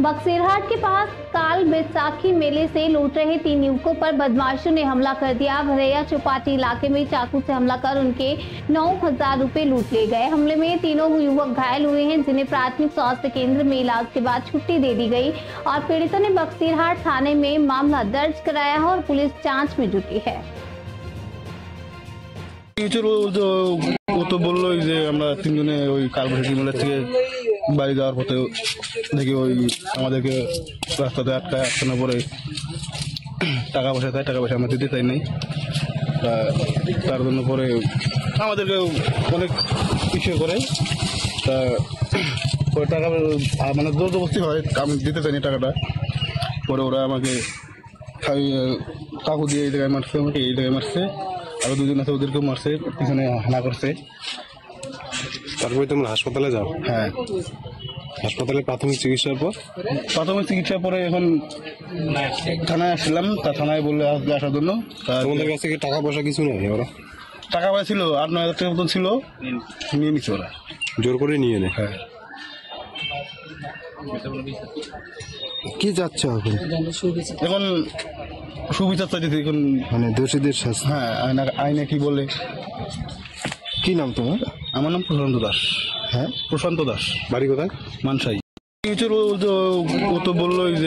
बक्सीरहाट के पास काल बैसाखी मेले से लौट रहे 3 युवकों पर बदमाशों ने हमला कर दिया। भरैया चौपाटी इलाके में चाकू से हमला कर उनके 9,000 रुपए लूट ले गए। हमले में तीनों युवक घायल हुए हैं, जिन्हें प्राथमिक स्वास्थ्य केंद्र में इलाज के बाद छुट्टी दे दी गई और पीड़ितों ने बक्सीरहाट थाने में मामला दर्ज कराया है और पुलिस जाँच में जुटी है। तो বললো যে আমরা তিনজনে ওই কালবৈশাখী মেলার থেকে বাড়ি যাওয়ার পথে দেখি ওই আমাদেরকে রাস্তাতে আটকানোর পরে টাকা পয়সা আমরা দিতে চাই নাই, তার জন্য পরে আমাদেরকে অনেক কিছু করে তা পরে টাকা মানে জবরদস্তি হয়, আমি দিতে চাইনি টাকাটা। পরে ওরা আমাকে কাকু দিয়ে এই জায়গায় মারছে, আমাকে এই জায়গায় মারছে, আরো দুজন আছে ওদেরকেও মারছে, পিছনে হানা করছে। তারপরে তোমরা হাসপাতালে যাও? হ্যাঁ, হাসপাতালে প্রাথমিক চিকিৎসার পরে এখন থানায় আসলাম। তা থানায় বললে আসার জন্য। তোমাদের কাছে কি টাকা পয়সা কিছু নেই? ওরা টাকা পয়সা ছিল 8-9 হাজার টাকার মতন ছিল, নিয়ে নিচ্ছে ওরা, জোর করে নিয়ে নেয়। হ্যাঁ। কি যাচ্ছ এখন সুবিচার চাইতেছি এখন, মানে দোষীদের শাস্তি। হ্যাঁ, আইনে কি বলে। কি নাম তোমার? আমার নাম প্রশান্ত দাস। হ্যাঁ, প্রশান্ত দাস। বাড়ি কোথায়? মানসাই। ও তো বললো যে